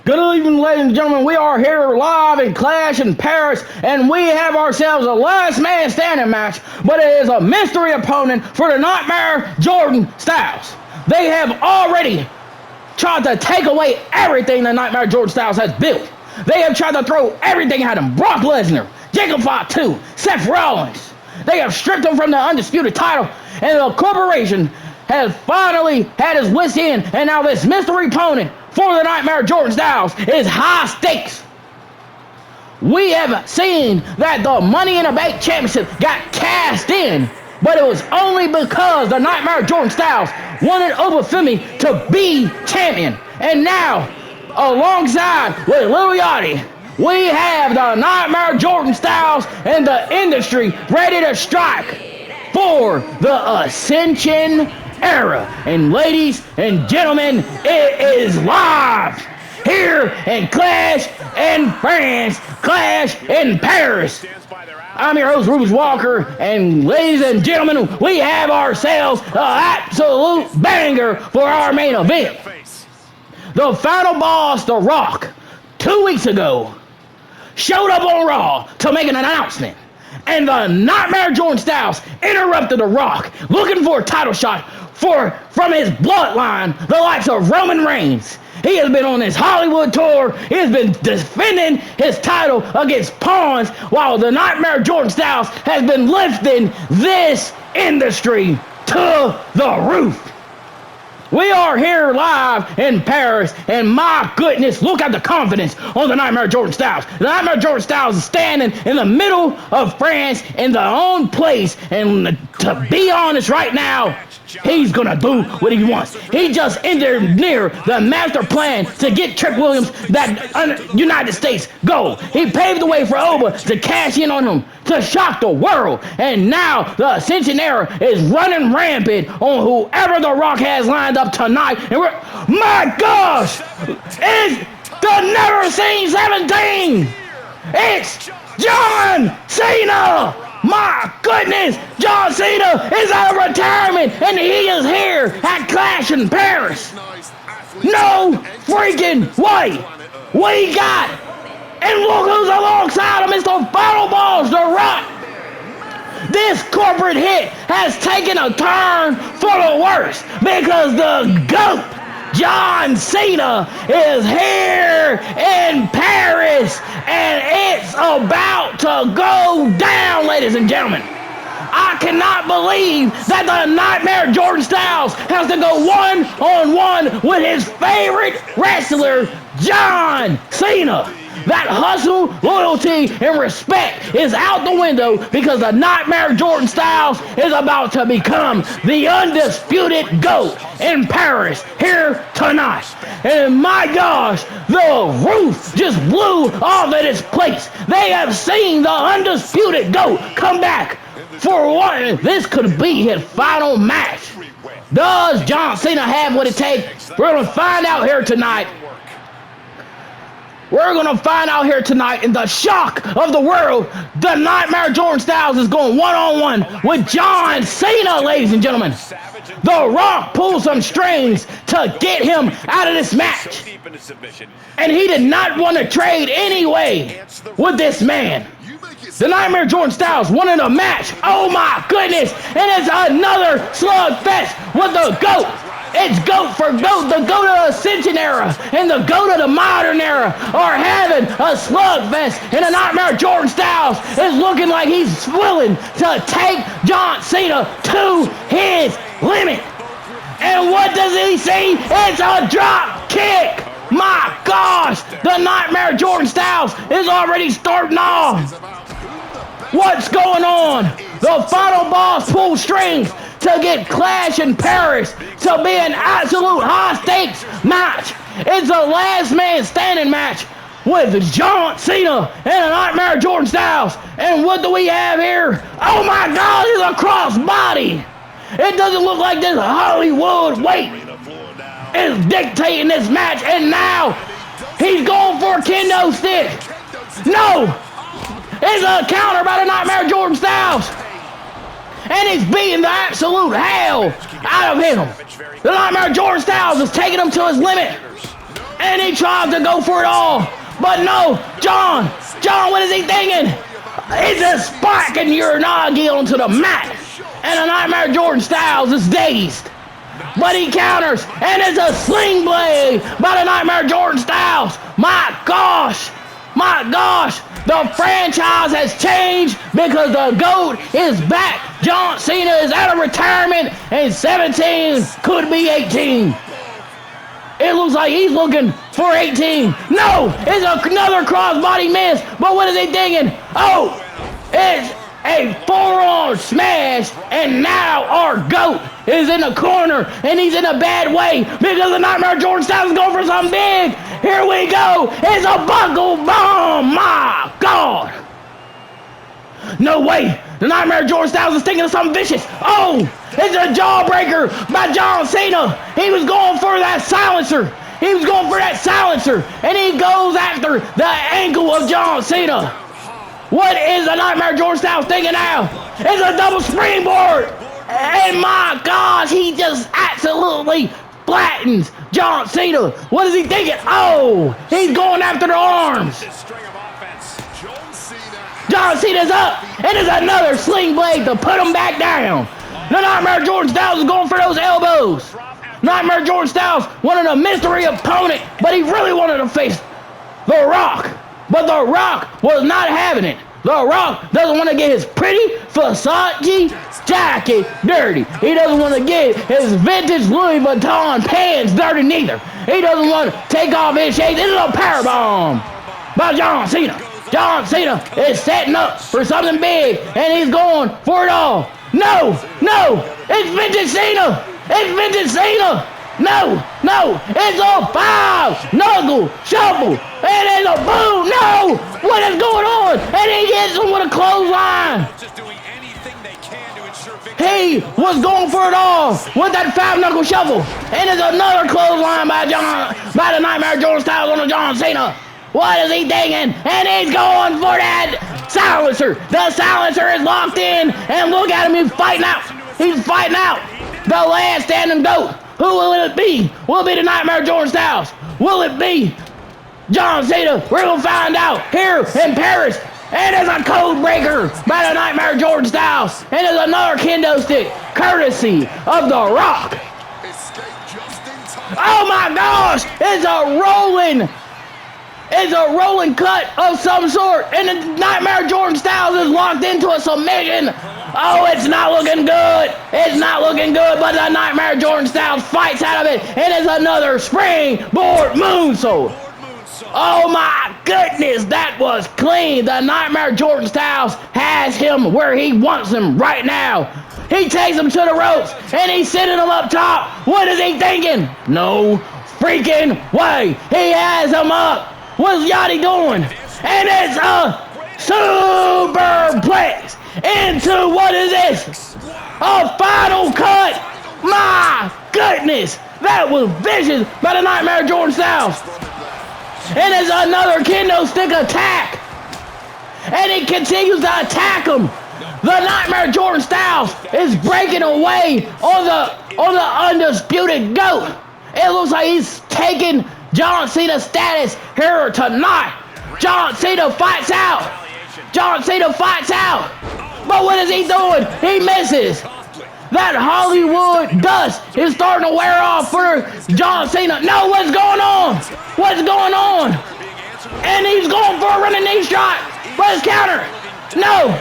Good evening, ladies and gentlemen. We are here live in Clash in Paris, and we have ourselves a last man standing match, but it is a mystery opponent for the Nightmare Jordan Styles. They have already tried to take away everything the Nightmare Jordan Styles has built. They have tried to throw everything at him. Brock Lesnar, G.O.A.T 2, Seth Rollins. They have stripped him from the undisputed title, and the corporation has finally had his wits in, and now this mystery opponent for the Nightmare Jordan Styles is high stakes. We have seen that the Money in the Bank Championship got cast in, but it was only because the Nightmare Jordan Styles wanted Oba Femi to be champion. And now, alongside with Lil Yachty, we have the Nightmare Jordan Styles and the industry ready to strike for the Ascension Era. And ladies and gentlemen, it is live here in Clash in France, Clash in Paris. I'm your host, Rufus Walker, and ladies and gentlemen, we have ourselves an absolute banger for our main event. The final boss, The Rock, 2 weeks ago, showed up on Raw to make an announcement. And the Nightmare Jordan Styles interrupted The Rock, looking for a title shot from his bloodline, the likes of Roman Reigns. He has been on this Hollywood tour. He has been defending his title against pawns, while the Nightmare Jordan Styles has been lifting this industry to the roof. We are here live in Paris, and my goodness, look at the confidence on the Nightmare Jordan Styles. The Nightmare Jordan Styles is standing in the middle of France in their own place, and to be honest right now, he's gonna do what he wants. He just engineered the master plan to get Trick Williams that United States gold. He paved the way for Oba to cash in on him, to shock the world. And now the Ascension Era is running rampant on whoever The Rock has lined up tonight. And my gosh, it's the Never Seen 17. It's John Cena. My goodness, John Cena is out of retirement, and he is here at Clash in Paris. No freaking way. We got, and look who's alongside him, it's the Final Boss, The Rock. This corporate hit has taken a turn for the worse, because the GOAT, John Cena, is here in Paris, and it's about to go down, ladies and gentlemen. I cannot believe that the Nightmare Jordan Styles has to go one-on-one with his favorite wrestler, John Cena. That hustle, loyalty, and respect is out the window, because the Nightmare Jordan Styles is about to become the undisputed GOAT in Paris here tonight. And my gosh, the roof just blew off at its place. They have seen the undisputed GOAT come back for what this could be his final match. Does John Cena have what it takes? We're going to find out here tonight. We're going to find out here tonight, in the shock of the world, the Nightmare Jordan Styles is going one-on-one with John Cena, ladies and gentlemen. The Rock pulled some strings to get him out of this match. And he did not want to trade anyway with this man. The Nightmare Jordan Styles wanted a match. Oh my goodness. And it's another slugfest with the GOAT. It's GOAT for GOAT. The GOAT of the Ascension Era and the GOAT of the modern era are having a slugfest. And the Nightmare Jordan Styles is looking like he's willing to take John Cena to his limit. And what does he see? It's a drop kick. My gosh, the Nightmare Jordan Styles is already starting off. What's going on? The Final Boss pulled strings to get Clash in Paris to be an absolute high-stakes match. It's a last man standing match with John Cena and the Nightmare Jordan Styles. And what do we have here? Oh my God, it's a crossbody. It doesn't look like this Hollywood weight is dictating this match. And now he's going for a kendo stick. No, it's a counter by the Nightmare Jordan Styles. And he's beating the absolute hell out of him. The Nightmare Jordan Styles is taking him to his limit. And he tries to go for it all. But no, John, what is he thinking? He's just spiking Uranagi onto the mat. And the Nightmare Jordan Styles is dazed. But he counters, and it's a sling blade by the Nightmare Jordan Styles. My gosh, the franchise has changed because the GOAT is back. John Cena is out of retirement, and 17 could be 18. It looks like he's looking for 18. No, it's another crossbody miss, but what is he thinking? Oh, it's a forearm smash, and now our GOAT is in the corner, and he's in a bad way because the Nightmare Jordan Styles is going for something big. Here we go. It's a buckle bomb. My God. No way. The Nightmare Jordan Styles is thinking of something vicious. Oh, it's a jawbreaker by John Cena. He was going for that silencer. And he goes after the ankle of John Cena. What is the Nightmare Jordan Styles thinking now? It's a double springboard. And my gosh, he just absolutely flattens John Cena. What is he thinking? Oh, he's going after the arms. John Cena's up. And there's another sling blade to put him back down. The Nightmare Jordan Styles is going for those elbows. Nightmare Jordan Styles wanted a mystery opponent, but he really wanted to face The Rock. But The Rock was not having it. The Rock doesn't want to get his pretty Versace jacket dirty. He doesn't want to get his vintage Louis Vuitton pants dirty neither. He doesn't want to take off his shades. This is a powerbomb by John Cena. John Cena is setting up for something big, and he's going for it all. No, it's vintage Cena. No, it's a 5-knuckle shuffle, and it's a boom. No, what is going on? And he hits him with a clothesline. He was going for it all with that 5-knuckle shuffle, and it's another clothesline by the Nightmare Jordan Styles on the John Cena. What is he thinking? And he's going for that silencer. The silencer is locked in, and look at him, he's fighting out. The last standing GOAT. Who will it be? Will it be the Nightmare Jordan Styles? Will it be John Cena? We're going to find out here in Paris. And there's a code breaker by the Nightmare Jordan Styles. And there's another kendo stick, courtesy of The Rock. Oh my gosh! It's a rolling cut of some sort. And the Nightmare Jordan Styles is locked into a submission. Oh, it's not looking good. But the Nightmare Jordan Styles fights out of it. And it's another springboard moonsault. Oh my goodness, that was clean. The Nightmare Jordan Styles has him where he wants him right now. He takes him to the ropes, and he's sending him up top. What is he thinking? No freaking way. He has him up. What's Yachty doing? And it's a superplex into, what is this? A final cut. My goodness, that was vicious by the Nightmare Jordan Styles. And it's another kendo stick attack. And he continues to attack him. The Nightmare Jordan Styles is breaking away on the undisputed GOAT. It looks like he's taking John Cena's status here tonight. John Cena fights out. But what is he doing? He misses. That Hollywood dust is starting to wear off for John Cena. No, what's going on? And he's going for a running knee shot. But his counter. No.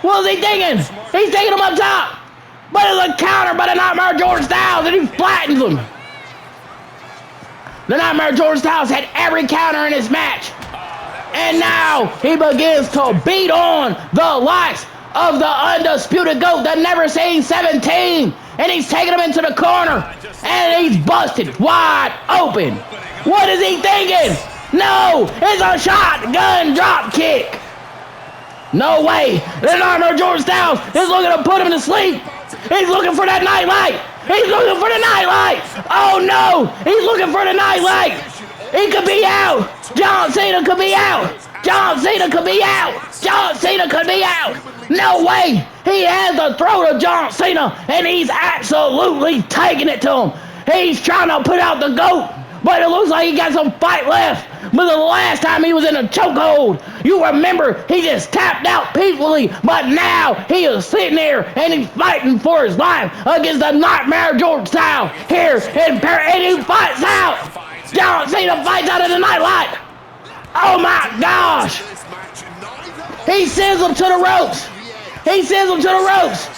What is he thinking? He's taking him up top. But it's a counter by the Nightmare Jordan Styles, and he flattens him. The Nightmare Jordan Styles had every counter in his match. And now he begins to beat on the likes of the undisputed GOAT, the never seen 17. And he's taking him into the corner. And he's busted wide open. What is he thinking? No, it's a shotgun drop kick. No way. The Nightmare Jordan Styles is looking to put him to sleep. He's looking for that nightlight. Oh no, he's looking for the nightlight. He could be out. John Cena could be out. No way. He has the throat of John Cena, and he's absolutely taking it to him. He's trying to put out the GOAT, but it looks like he got some fight left. But the last time he was in a chokehold, you remember he just tapped out peacefully, but now he is sitting there and he's fighting for his life against the Nightmare Jordan Styles here in Paris, and he fights out. John Cena fights out of the Nightlight. Oh my gosh. He sends him to the ropes. He sends him to the ropes.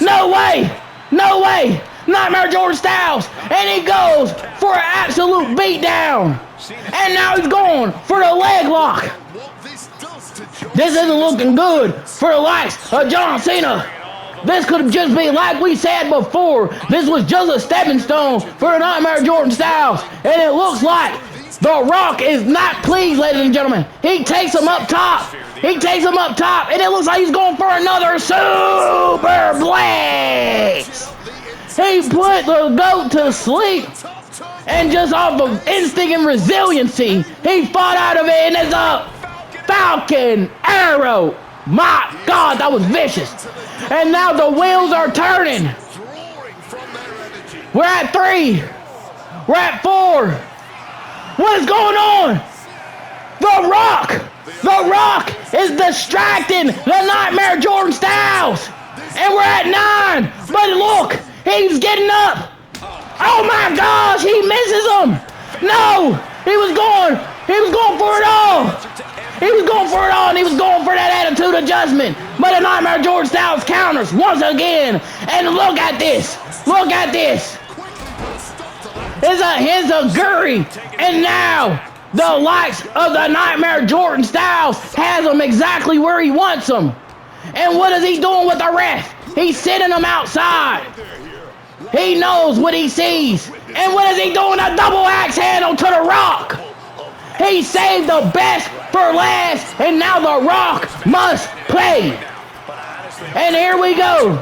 No way. No way. Nightmare Jordan Styles. And he goes for an absolute beatdown. And now he's going for the leg lock. This isn't looking good for the likes of John Cena. This could just be like we said before. This was just a stepping stone for the Nightmare Jordan Styles. And it looks like The Rock is not pleased, ladies and gentlemen. He takes him up top. He takes him up top. And it looks like he's going for another super blaze. He put the GOAT to sleep. And just off of instinct and resiliency, he fought out of it, and it's a Falcon Arrow. My God, that was vicious. And now the wheels are turning. We're at 3. We're at 4. What is going on? The Rock is distracting the Nightmare Jordan Styles. And we're at 9. But look, he's getting up. Oh my gosh, he misses him. No, he was going for it all. He was going for it all, and he was going for that attitude adjustment. But the Nightmare Jordan Styles counters once again. And look at this. Look at this. It's a Henzaguri. And now the likes of the Nightmare Jordan Styles has him exactly where he wants him. And what is he doing with the ref? He's sitting him outside. He knows what he sees. And what is he doing? A double axe handle to The Rock. He saved the best for last, and now The Rock must play. And here we go.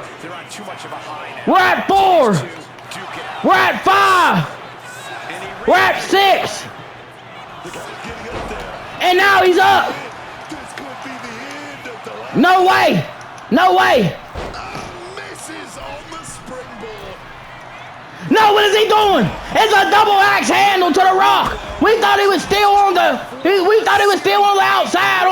We're at 4. We're at 5. We're at 6. And now he's up. No way. No way. No, what is he doing? It's a double axe handle to The Rock. We thought he was still on the outside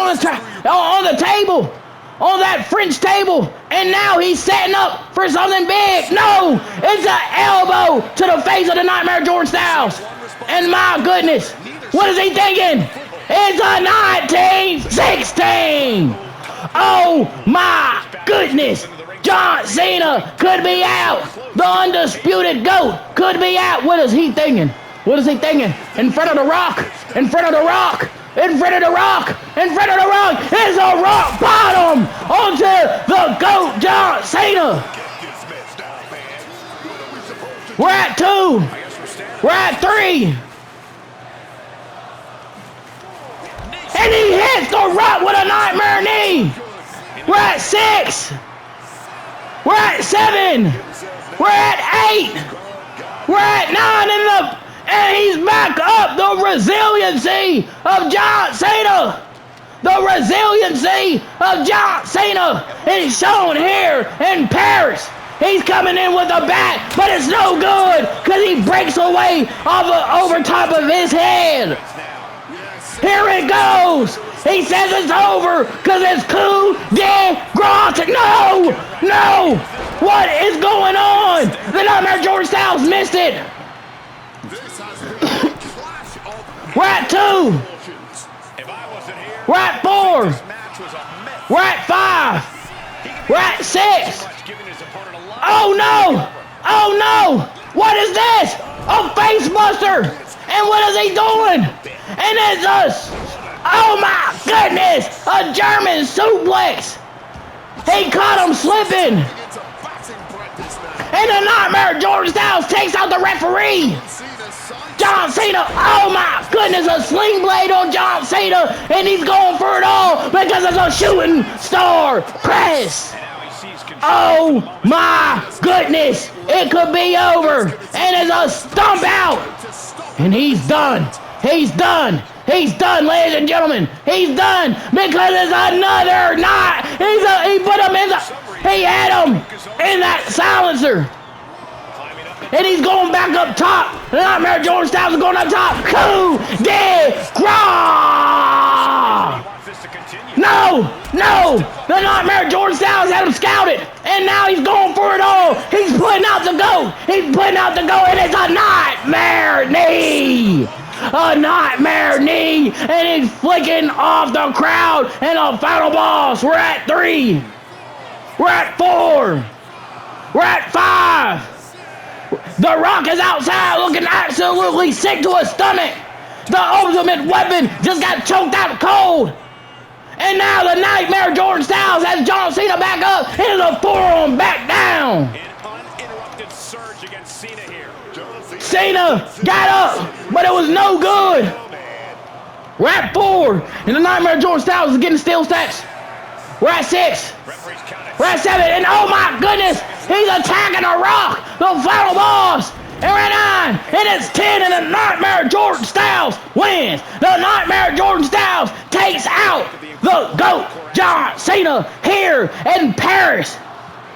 on the table, on that French table, and now he's setting up for something big. No, it's an elbow to the face of the Nightmare Jordan Styles. And my goodness, what is he thinking? It's a 1916. Oh my goodness. John Cena could be out. The undisputed GOAT could be out. What is he thinking? What is he thinking? In front of The Rock. In front of The Rock. In front of The Rock. In front of The Rock. It's a rock bottom onto the GOAT, John Cena. We're at 2. We're at 3. And he hits The Rock with a nightmare knee. We're at 6. We're at 7. We're at 8. We're at 9 and he's back up. The resiliency of John Cena. The resiliency of John Cena is shown here in Paris. He's coming in with a bat, but it's no good because he breaks away over top of his head. Here it goes. He says it's over because it's coup de grace. No! No! What is going on? The Nightmare Jordan Styles missed it. We're at 2. We're at 4. We're at 5. We're at 6. Oh no! Oh no! What is this? A face buster! And what is he doing? And it's us! Oh my goodness! A German suplex! He caught him slipping! And the Nightmare Jordan Styles takes out the referee! John Cena, oh my goodness, a sling blade on John Cena, and he's going for it all because it's a shooting star press! Oh my goodness, it could be over, and it's a stomp out! And he's done! He's done! He's done, ladies and gentlemen. He's done because it's another night. He put him in he had him in that silencer. And he's going back up top The Nightmare Jordan Styles is going up top. Coup de grace! No! The Nightmare Jordan Styles had him scouted, and now he's going for it all. He's putting out the GO. And it's a Nightmare knee. A Nightmare knee, and he's flicking off the crowd. And the final boss. We're at 3. We're at 4. We're at 5. The Rock is outside looking absolutely sick to his stomach. The Ultimate Weapon just got choked out cold. And now the Nightmare Jordan Styles has John Cena back up into the forearm back down. An uninterrupted surge against Cena here. Cena got up, but it was no good. We're at 4, and the Nightmare Jordan Styles is getting steel stats. We're at 6. We're at 7, and oh my goodness, he's attacking the Rock, the final boss. And we're at 9, and it's 10, and the Nightmare Jordan Styles wins. The Nightmare Jordan Styles takes out the GOAT, John Cena, here in Paris.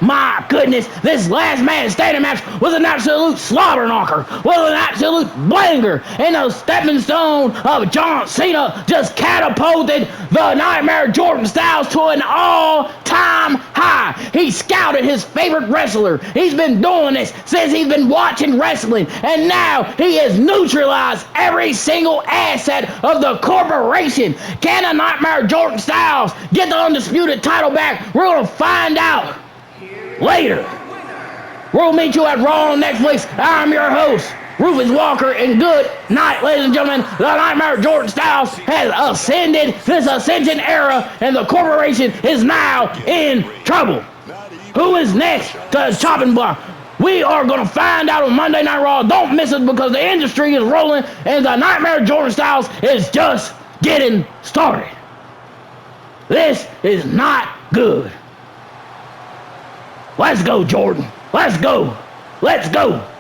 My goodness, this last man standing match was an absolute slobber knocker, was an absolute banger, and the stepping stone of John Cena just catapulted the Nightmare Jordan Styles to an all-time high. He scouted his favorite wrestler. He's been doing this since he's been watching wrestling, and now he has neutralized every single asset of the corporation. Can the Nightmare Jordan Styles get the undisputed title back? We're going to find out later. We'll meet you at Raw on Netflix. I'm your host, Rufus Walker, and good night, ladies and gentlemen. The Nightmare Jordan Styles has ascended this Ascension Era, and the corporation is now in trouble. Who is next to the chopping block? We are going to find out on Monday Night Raw. Don't miss it, because the industry is rolling, and the Nightmare Jordan Styles is just getting started. This is not good. Let's go, Jordan. Let's go.